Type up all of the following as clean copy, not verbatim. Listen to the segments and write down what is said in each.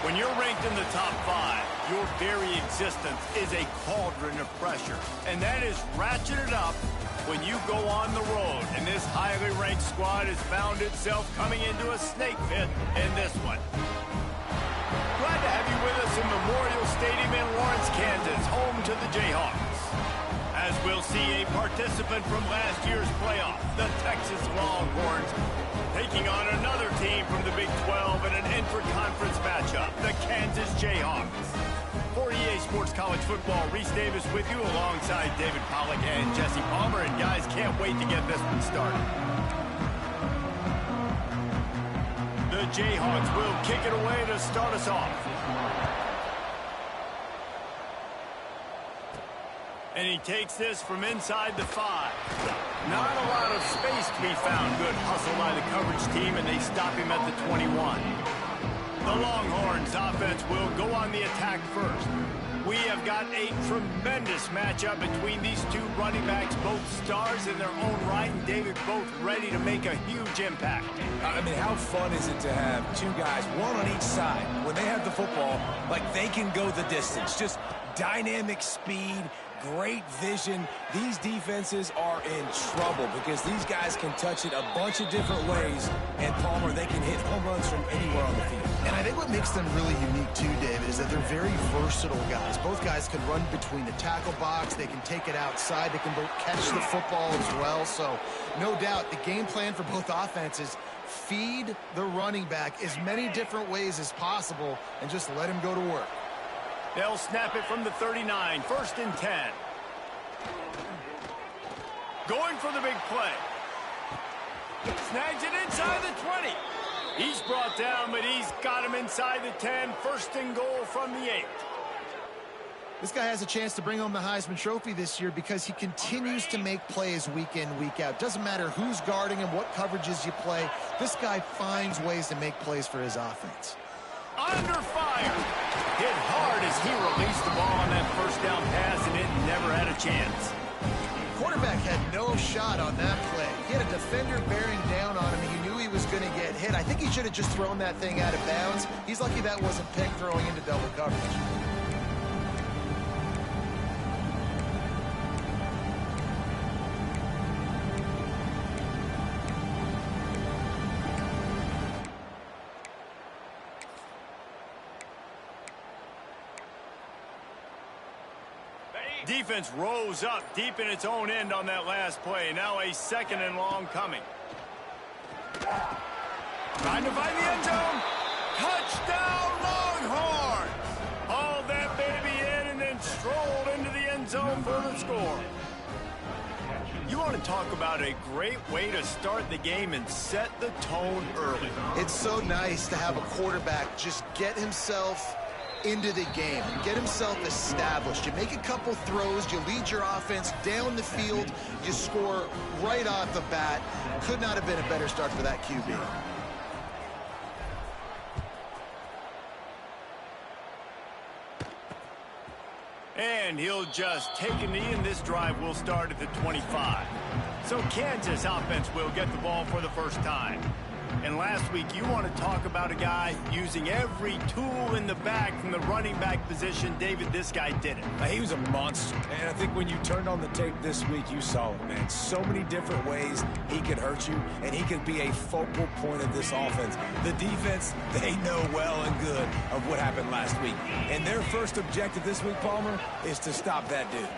When you're ranked in the top 5, your very existence is a cauldron of pressure. And that is ratcheted up when you go on the road. And this highly ranked squad has found itself coming into a snake pit in this one. Glad to have you with us in Memorial Stadium in Lawrence, Kansas, home to the Jayhawks. As we'll see a participant from last year's playoff, the Texas Longhorns, taking on another team from the Big 12 in an intra-conference matchup, the Kansas Jayhawks. For EA Sports College Football, Reese Davis with you alongside David Pollack and Jesse Palmer. And guys, can't wait to get this one started. The Jayhawks will kick it away to start us off. And he takes this from inside the 5. Not a lot of space to be found. Good hustle by the coverage team, and they stop him at the 21. The Longhorns offense will go on the attack first. We have got a tremendous matchup between these two running backs, both stars in their own right, and David, both ready to make a huge impact. I mean, how fun is it to have two guys, one on each side, when they have the football, like they can go the distance. Just dynamic speed, great vision. These defenses are in trouble because these guys can touch it a bunch of different ways, and Palmer, they can hit home runs from anywhere on the field. And I think what makes them really unique too, David, is that they're very versatile guys. Both guys can run between the tackle box, they can take it outside, they can both catch the football as well. So no doubt the game plan for both offenses, feed the running back as many different ways as possible and just let him go to work. They'll snap it from the 39, 1st and 10. Going for the big play. Snags it inside the 20. He's brought down, but he's got him inside the 10. 1st and goal from the 8. This guy has a chance to bring home the Heisman Trophy this year because he continues to make plays week in, week out. Doesn't matter who's guarding him, what coverages you play. This guy finds ways to make plays for his offense. Under fire. Hit hard as he released the ball on that 1st down pass, and it never had a chance. Quarterback had no shot on that play. He had a defender bearing down on him. He knew he was going to get hit. I think he should have just thrown that thing out of bounds. He's lucky that wasn't picked throwing into double coverage. Defense rose up deep in its own end on that last play. Now a 2nd and long coming. Trying to find the end zone. Touchdown, Longhorns! Hauled that baby in and then strolled into the end zone for the score. You want to talk about a great way to start the game and set the tone early. It's so nice to have a quarterback just get himself into the game and get himself established. You make a couple throws, you lead your offense down the field, you score right off the bat. Could not have been a better start for that QB. And he'll just take a knee, and this drive will start at the 25. So Kansas offense will get the ball for the first time. And last week, you want to talk about a guy using every tool in the bag from the running back position. David, this guy did it. He was a monster. And I think when you turned on the tape this week, you saw it, man. So many different ways he could hurt you, and he could be a focal point of this offense. The defense, they know well and good of what happened last week. And their first objective this week, Palmer, is to stop that dude.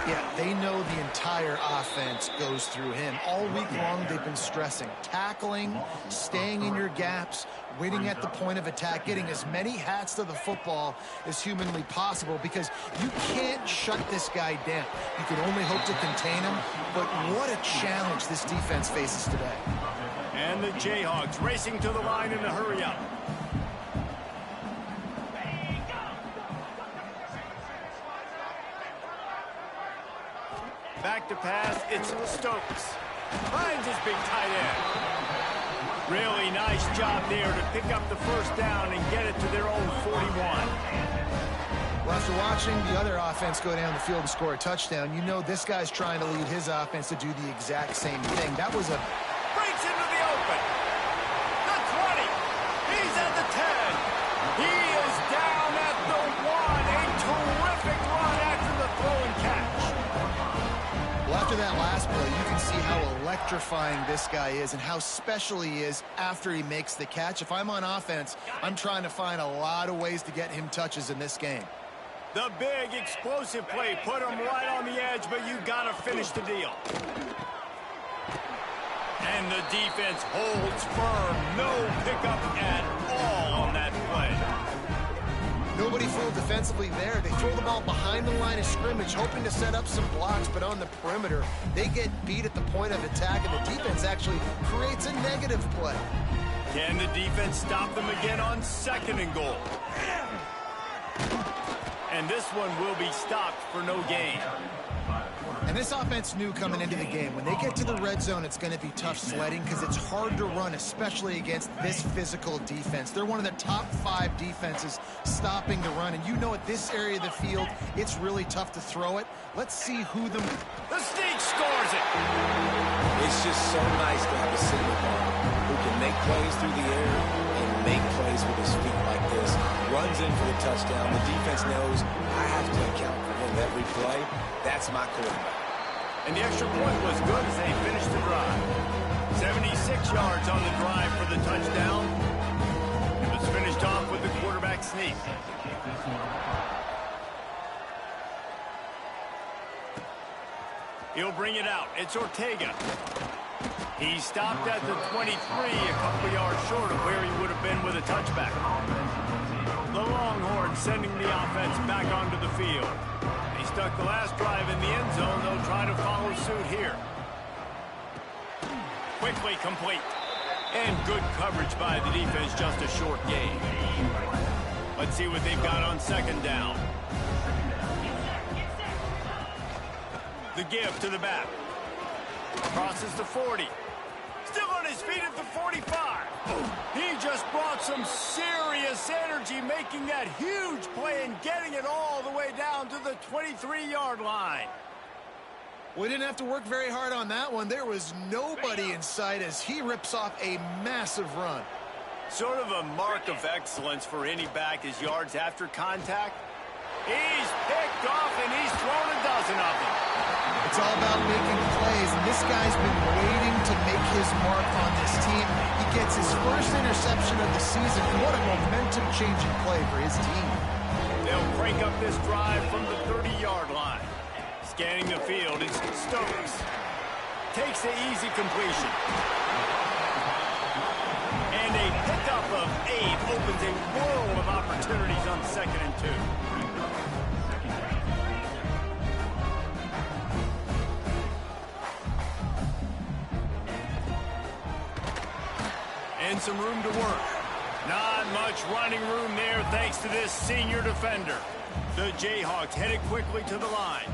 Yeah, they know the entire offense goes through him. All week long, they've been stressing tackling, staying in your gaps, waiting at the point of attack, getting as many hats to the football as humanly possible because you can't shut this guy down. You can only hope to contain him, but what a challenge this defense faces today. And the Jayhawks racing to the line in a hurry up. Back to pass, it's Stokes. Finds his big tight end. Really nice job there to pick up the 1st down and get it to their own 41. Well, after watching the other offense go down the field and score a touchdown, you know this guy's trying to lead his offense to do the exact same thing. That was a... Breaks into the open. The 20. He's at the 10. He is electrifying this guy is and how special he is after he makes the catch. If I'm on offense, I'm trying to find a lot of ways to get him touches in this game. The big explosive play put him right on the edge, but you got to finish the deal. And the defense holds firm. No pickup at all on that play. Nobody fooled defensively there. They throw the ball behind the line of scrimmage, hoping to set up some blocks, but on the perimeter, they get beat at the point of attack, and the defense actually creates a negative play. Can the defense stop them again on 2nd and goal? And this one will be stopped for no gain. And this offense knew coming into the game, when they get to the red zone, it's going to be tough sledding because it's hard to run, especially against this physical defense. They're one of the top 5 defenses stopping the run. And you know at this area of the field, it's really tough to throw it. Let's see who the sneak scores it. It's just so nice to have a single guard who can make plays through the air and make plays with his feet like this. Runs in for the touchdown. The defense knows I have to account for him every play. That's my quarterback. And the extra point was good as they finished the drive. 76 yards on the drive for the touchdown. It was finished off with the quarterback sneak. He'll bring it out. It's Ortega. He stopped at the 23, a couple yards short of where he would have been with a touchback. The Longhorns sending the offense back onto the field. He stuck the last drive in the end zone. They'll try to follow suit here. Quickly complete. And good coverage by the defense, just a short gain. Let's see what they've got on 2nd down. The give to the back. Crosses the 40. Still on his feet at the 45. He just brought some serious energy, making that huge play and getting it all the way down to the 23-yard line. We didn't have to work very hard on that one. There was nobody in sight as he rips off a massive run. Sort of a mark of excellence for any back is yards after contact. He's picked off and he's thrown a dozen of them. It's all about making plays, and this guy's been waiting to make his mark on this team. He gets his first interception of the season. What a momentum-changing play for his team. They'll crank up this drive from the 30-yard line. Scanning the field, it's Stokes. Takes the easy completion. And a pickup of 8 opens a world of opportunities on 2nd and 2. And some room to work. Not much running room there thanks to this senior defender. The Jayhawks headed quickly to the line.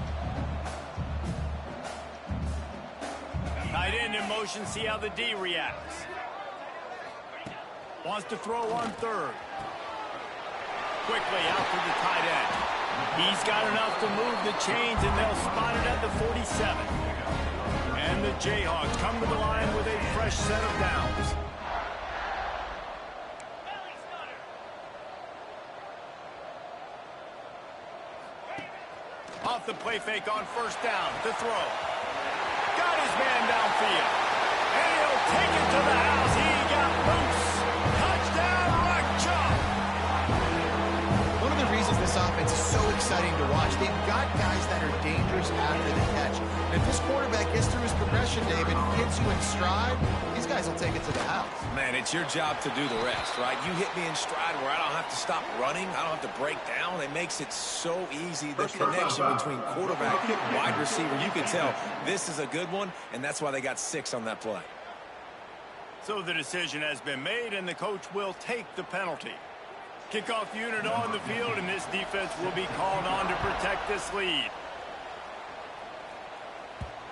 Tight end in motion, see how the D reacts. Wants to throw on 3rd. Quickly out to the tight end. He's got enough to move the chains, and they'll spot it at the 47. And the Jayhawks come to the line with a fresh set of downs. Off the play fake on 1st down. The throw. Got his man downfield. And he'll take it to the house. He got loose. Touchdown, Rock Chalk. One of the reasons this offense is so exciting to watch, they've got guys that are dangerous after the catch. And if this quarterback gets through his progression, David, hits you in stride, these guys will take it to the house. Man, it's your job to do the rest, right? You hit me in stride where I don't have to stop running. I don't have to break down. It makes it so easy. The connection between quarterback and wide receiver, you can tell this is a good one, and that's why they got 6 on that play. So the decision has been made, and the coach will take the penalty. Kickoff unit on the field, and this defense will be called on to protect this lead.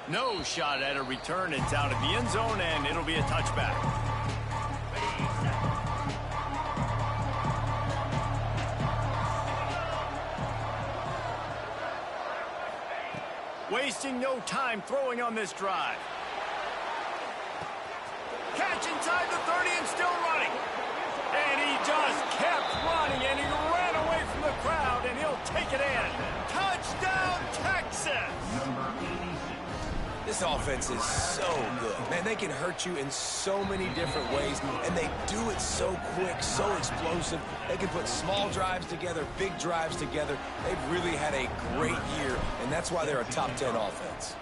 No shot at a return. It's out of the end zone, and it'll be a touchback. Wasting no time throwing on this drive. Catch inside the 30 and still running. And he just kept running, and he ran away from the crowd, and he'll take it in. Touchdown, Texas! This offense is so good. Man, they can hurt you in so many different ways, and they do it so quick, so explosive. They can put small drives together, big drives together. They've really had a great year, and that's why they're a top 10 offense.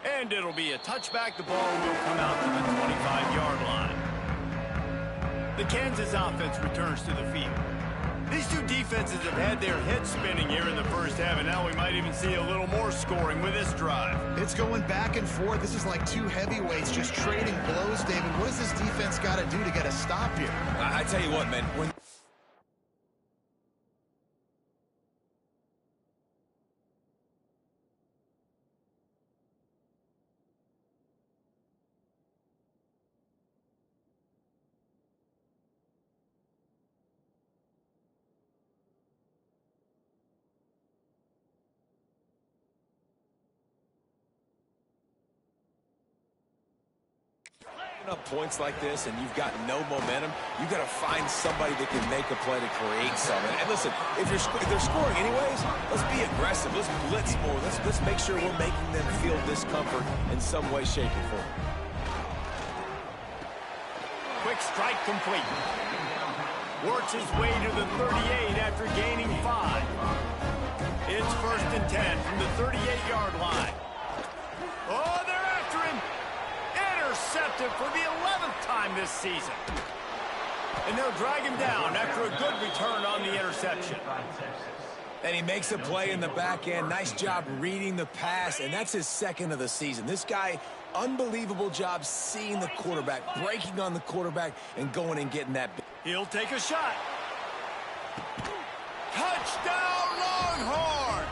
And it'll be a touchback. The ball will come out to the 25-yard line. The Kansas offense returns to the field. These two defenses have had their heads spinning here in the first half, and now we might even see a little more scoring with this drive. It's going back and forth. This is like two heavyweights just trading blows, David. What does this defense got to do to get a stop here? I tell you what, man. Up points like this and you've got no momentum, you've got to find somebody that can make a play to create something. And listen, if they're scoring anyways, let's be aggressive. Let's blitz more. Let's make sure we're making them feel discomfort in some way, shape, or form. Quick strike complete. Works his way to the 38 after gaining 5. It's 1st and 10 from the 38-yard line. Oh, they're after him. Intercepted for the 11th time this season. And they'll drag him down after a good return on the interception. And he makes a play in the back end. Nice job reading the pass, and that's his 2nd of the season. This guy, unbelievable job seeing the quarterback, breaking on the quarterback, and going and getting that. He'll take a shot. Touchdown, Longhorns!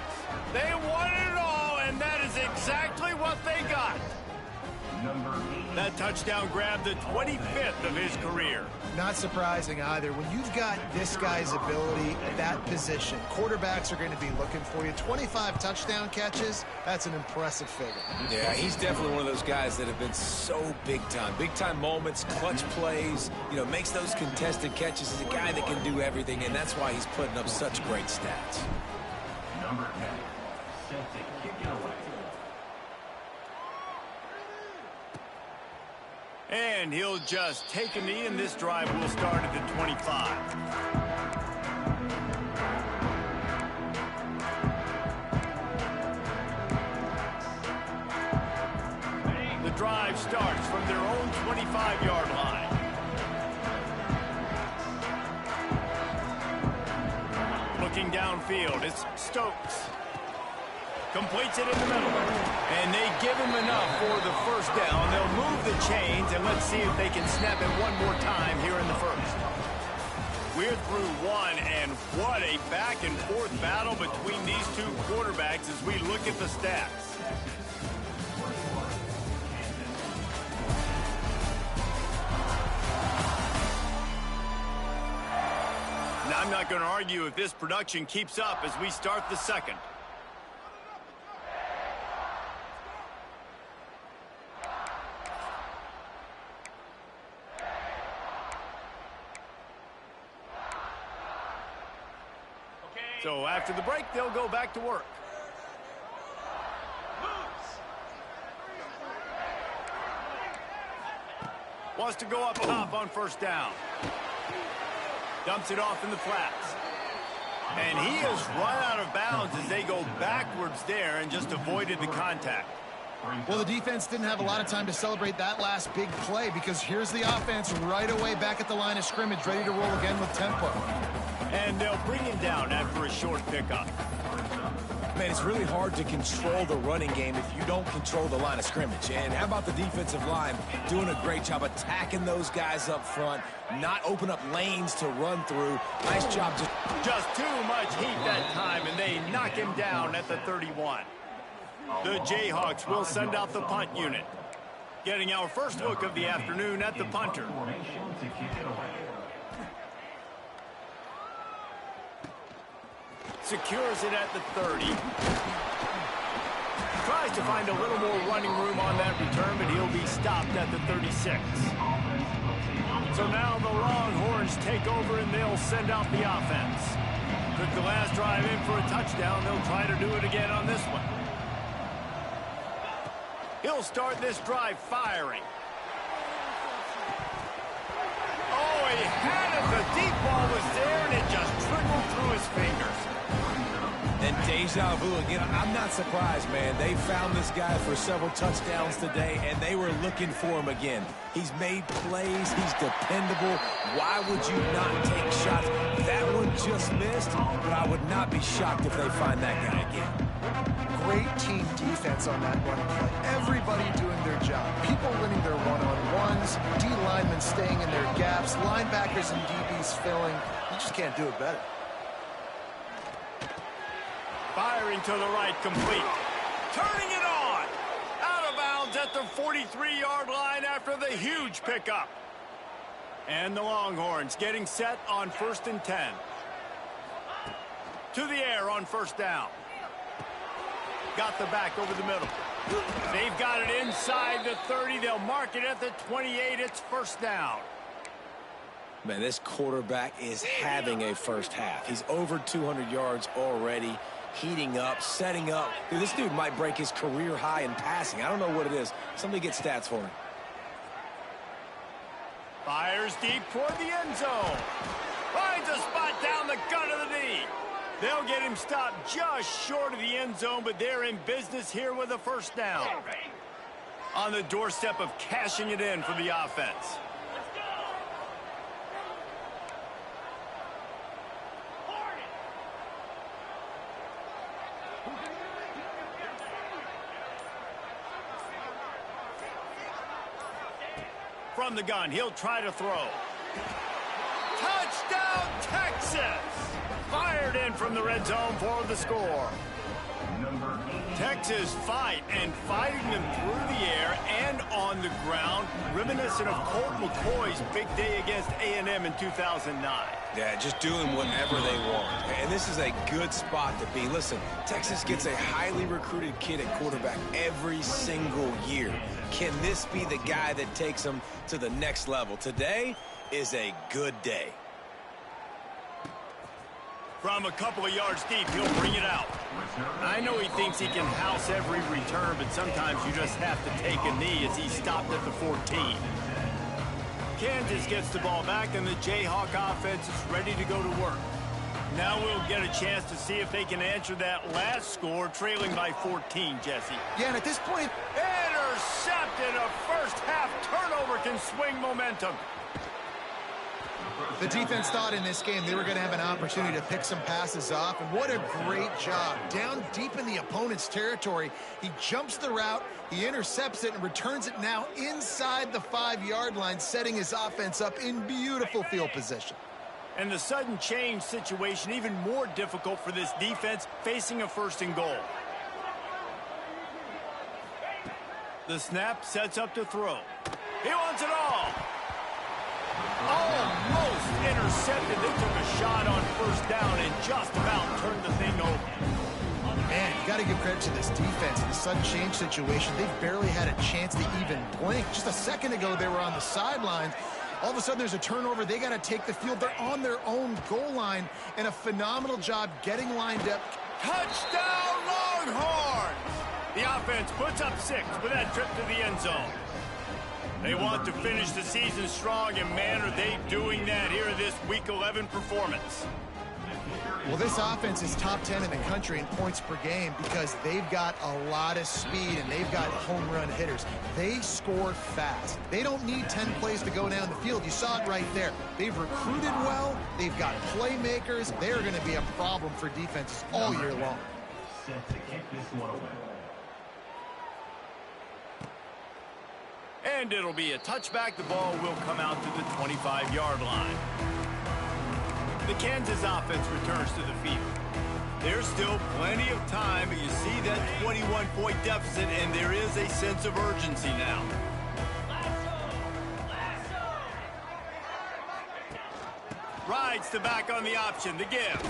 They won it all, and that is exactly what they got. That touchdown grabbed the 25th of his career. Not surprising either. When you've got this guy's ability at that position, quarterbacks are going to be looking for you. 25 touchdown catches, that's an impressive figure. Yeah, he's definitely one of those guys that have been so big time. Big time moments, clutch plays, you know, makes those contested catches. He's a guy that can do everything, and that's why he's putting up such great stats. Number 10, set to kick it away. And he'll just take a knee, and this drive will start at the 25. The drive starts from their own 25-yard line. Looking downfield, it's Stokes. Completes it in the middle. And they give him enough for the first down. They'll move the chains, and let's see if they can snap it one more time here in the first. We're through one, and what a back-and-forth battle between these two quarterbacks as we look at the stats. Now, I'm not going to argue if this production keeps up as we start the second. So after the break, they'll go back to work. Wants to go up top on first down. Dumps it off in the flats. And he has run out of bounds as they go backwards there and just avoided the contact. Well, the defense didn't have a lot of time to celebrate that last big play because here's the offense right away back at the line of scrimmage, ready to roll again with tempo. And they'll bring him down after a short pickup. Man, it's really hard to control the running game if you don't control the line of scrimmage. And how about the defensive line doing a great job attacking those guys up front, not open up lanes to run through. Nice job. Just too much heat that time, and they knock him down at the 31. The Jayhawks will send out the punt unit. Getting our first look of the afternoon at the punter. Secures it at the 30. Tries to find a little more running room on that return, but he'll be stopped at the 36. So now the Longhorns take over, and they'll send out the offense. Took the last drive in for a touchdown. They'll try to do it again on this one. He'll start this drive firing. Oh, he had it. The deep ball was there, and it just trickled through his fingers. And deja vu again. I'm not surprised, man. They found this guy for several touchdowns today, and they were looking for him again. He's made plays. He's dependable. Why would you not take shots? That one just missed, but I would not be shocked if they find that guy again. Great team defense on that run play. Everybody doing their job. People winning their one-on-ones, D linemen staying in their gaps, linebackers and DBs filling. You just can't do it better. Firing to the right, complete. Turning it on. Out of bounds at the 43-yard line after the huge pickup. And the Longhorns getting set on 1st and 10. To the air on 1st down. Got the back over the middle. They've got it inside the 30. They'll mark it at the 28. It's 1st down. Man, this quarterback is having a first half. He's over 200 yards already, heating up, setting up. Dude, this dude might break his career high in passing. I don't know what it is. Somebody get stats for him. Fires deep toward the end zone. Finds a spot down the gut of the knee. They'll get him stopped just short of the end zone, but they're in business here with a 1st down. On the doorstep of cashing it in for the offense. From the gun, he'll try to throw. Touchdown, Texas! Fired in from the red zone for the score. Texas fighting them through the air and on the ground, reminiscent of Colt McCoy's big day against A&M in 2009. Yeah, just doing whatever they want. And this is a good spot to be. Listen, Texas gets a highly recruited kid at quarterback every single year. Can this be the guy that takes them to the next level? Today is a good day. From a couple of yards deep, he'll bring it out. I know he thinks he can house every return, but sometimes you just have to take a knee as he stopped at the 14. Kansas gets the ball back, and the Jayhawk offense is ready to go to work. Now we'll get a chance to see if they can answer that last score, trailing by 14, Jesse. Yeah, and at this point... Intercepted! A first-half turnover can swing momentum. The defense thought in this game they were going to have an opportunity to pick some passes off, and what a great job. Down deep in the opponent's territory, he jumps the route, he intercepts it, and returns it now inside the 5-yard line, setting his offense up in beautiful field position. And the sudden change situation even more difficult for this defense facing a 1st and goal. The snap sets up to throw. He wants it all. Almost intercepted. They took a shot on 1st down and just about turned the thing over. Man, you got to give credit to this defense. In the sudden change situation, they've barely had a chance to even blink. Just a second ago, they were on the sidelines. All of a sudden, there's a turnover. They got to take the field. They're on their own goal line, and a phenomenal job getting lined up. Touchdown, Longhorns! The offense puts up 6 with that trip to the end zone. They want to finish the season strong, and man, are they doing that here in this Week 11 performance. Well, this offense is top 10 in the country in points per game because they've got a lot of speed and they've got home run hitters. They score fast. They don't need 10 plays to go down the field. You saw it right there. They've recruited well. They've got playmakers. They're going to be a problem for defenses all year long. Set to kick this one away. And it'll be a touchback. The ball will come out to the 25-yard line. The Kansas offense returns to the field. There's still plenty of time, but you see that 21-point deficit, and there is a sense of urgency now. Rides the back on the option, the give.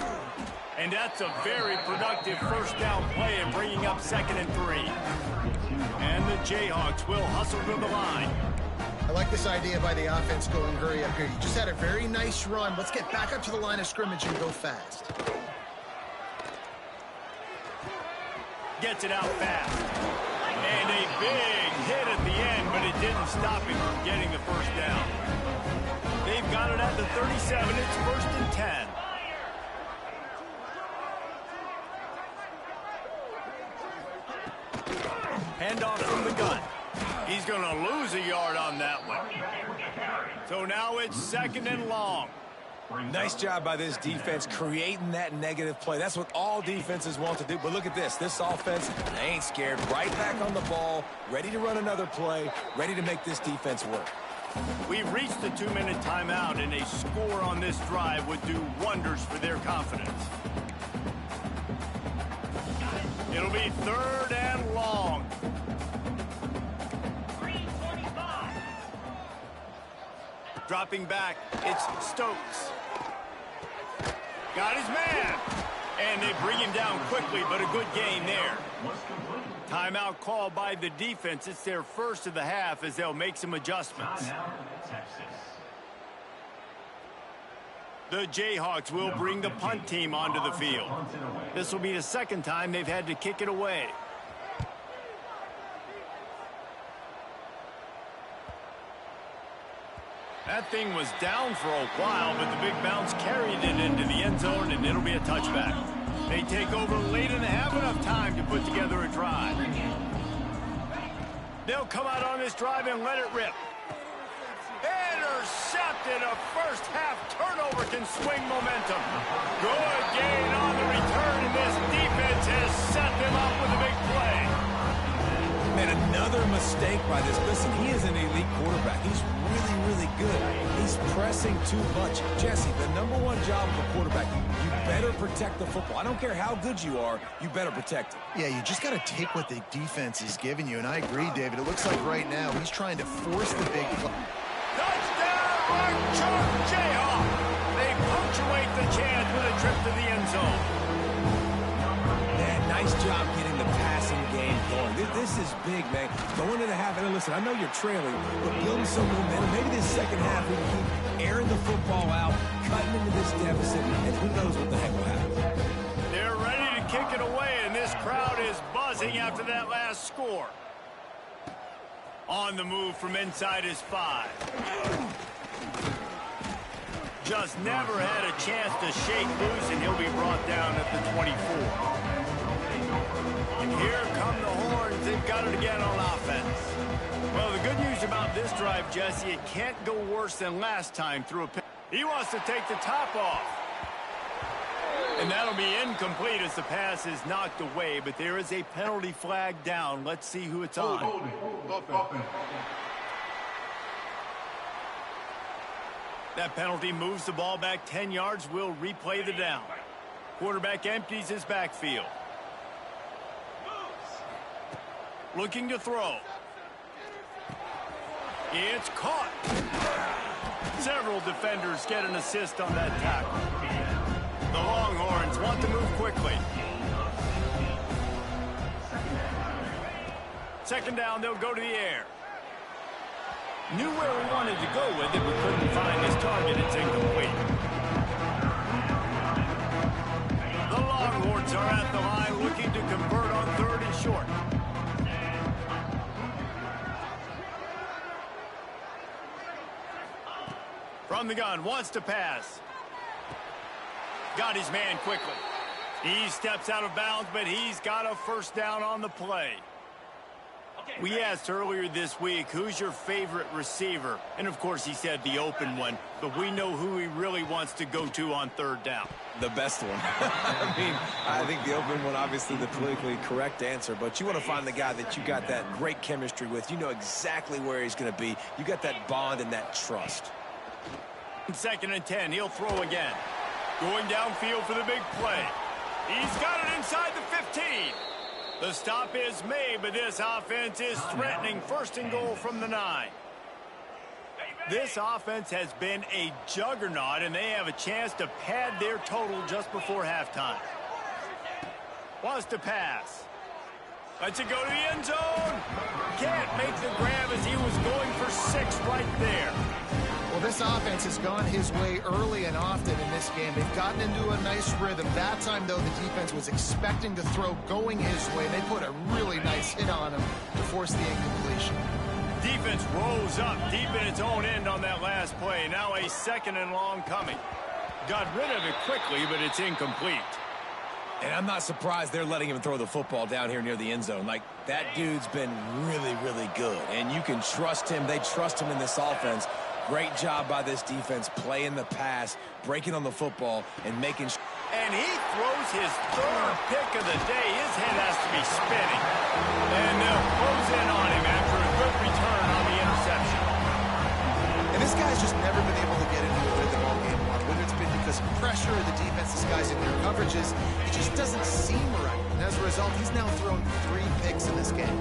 And that's a very productive 1st down play and bringing up 2nd and 3. And the Jayhawks will hustle to the line. I like this idea by the offense going hurry up here. You just had a very nice run. Let's get back up to the line of scrimmage and go fast. gets it out fast. And a big hit at the end, but it didn't stop him from getting the first down. They've got it at the 37. It's 1st and 10. Handoff from the gun. He's going to lose a yard on that one. So now it's 2nd and long. Nice job by this defense creating that negative play. That's what all defenses want to do. But look at this. This offense, they ain't scared. Right back on the ball, ready to run another play, ready to make this defense work. We've reached the 2-minute timeout, and a score on this drive would do wonders for their confidence. It'll be 3rd and long. Dropping back, it's Stokes. Got his man. And they bring him down quickly, but a good game there. Timeout called by the defense. It's their first of the half as they'll make some adjustments. The Jayhawks will bring the punt team onto the field. This will be the 2nd time they've had to kick it away. That thing was down for a while, but the big bounce carried it into the end zone, and it'll be a touchback. They take over late and have enough time to put together a drive. They'll come out on this drive and let it rip. Intercepted. A first-half turnover can swing momentum. Good gain on the return, and this defense has set them up with a big play. Man, another mistake by this. Listen, he is an elite quarterback. He's really, really good. He's pressing too much. Jesse, the #1 job of a quarterback, you better protect the football. I don't care how good you are, you better protect it. Yeah, you just got to take what the defense is giving you, and I agree, David. It looks like right now he's trying to force the big play. Touchdown, Archer Jayhawk! They punctuate the chance with a trip to the end zone. Man, nice job getting the passing game going. This is big, man. Going into the half, and listen, I know you're trailing, but building some momentum. Maybe this 2nd half we can keep airing the football out, cutting into this deficit, and who knows what the heck will happen. They're ready to kick it away, and this crowd is buzzing after that last score. On the move from inside his 5. Just never had a chance to shake loose, and he'll be brought down at the 24. And here come the horns. They've got it again on offense. Well, the good news about this drive, Jesse, it can't go worse than last time through a pick. He wants to take the top off. And that'll be incomplete as the pass is knocked away, but there is a penalty flag down. Let's see who it's on. That penalty moves the ball back 10 yards. We'll replay the down. Quarterback empties his backfield. Looking to throw. It's caught. Several defenders get an assist on that tackle. The Longhorns want to move quickly. 2nd down, they'll go to the air. Knew where we wanted to go with it, but couldn't find his target. It's incomplete. The Longhorns are at the line looking to convert on 3rd and short. From the gun, wants to pass. Got his man quickly. He steps out of bounds, but he's got a first down on the play. We asked earlier this week, who's your favorite receiver? And, of course, he said the open one. But we know who he really wants to go to on 3rd down. The best one. I think the open one, obviously the politically correct answer. But you want to find the guy that you got that great chemistry with. You know exactly where he's going to be. You got that bond and that trust. 2nd and 10. He'll throw again. Going downfield for the big play. He's got it inside the 15. The stop is made, but this offense is threatening 1st and goal from the 9. This offense has been a juggernaut, and they have a chance to pad their total just before halftime. Wants to pass. Lets it go to the end zone. Can't make the grab as he was going for 6 right there. Well, this offense has gone his way early and often in this game. They've gotten into a nice rhythm. That time, though, the defense was expecting to throw going his way. They put a really nice hit on him to force the incompletion. Defense rose up deep in its own end on that last play. Now a second and long coming. Got rid of it quickly, but it's incomplete. And I'm not surprised they're letting him throw the football down here near the end zone. Like, that dude's been really, really good. And you can trust him. They trust him in this offense. Great job by this defense playing the pass, breaking on the football, and making sure. And he throws his third pick of the day. His head has to be spinning. And they'll close in on him after a good return on the interception. And this guy's just never been able to get into a rhythm all game long. Whether it's been because of pressure or the defense disguising their coverages, it just doesn't seem right. And as a result, he's now thrown 3 picks in this game.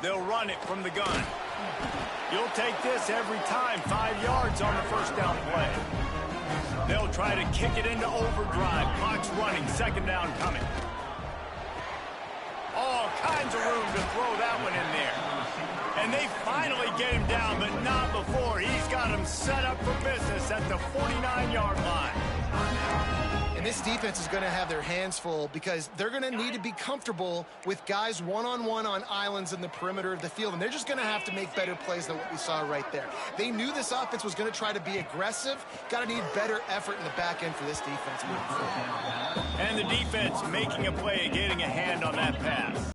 They'll run it from the gun. You'll take this every time. 5 yards on the first down play. They'll try to kick it into overdrive. Clock's running. Second down coming. All kinds of room to throw that one in there. And they finally get him down, but not before. He's got him set up for business at the 49-yard line. And this defense is going to have their hands full because they're going to need to be comfortable with guys one-on-one on islands in the perimeter of the field. And they're just going to have to make better plays than what we saw right there. They knew this offense was going to try to be aggressive. Got to need better effort in the back end for this defense moving forward. And the defense making a play, getting a hand on that pass.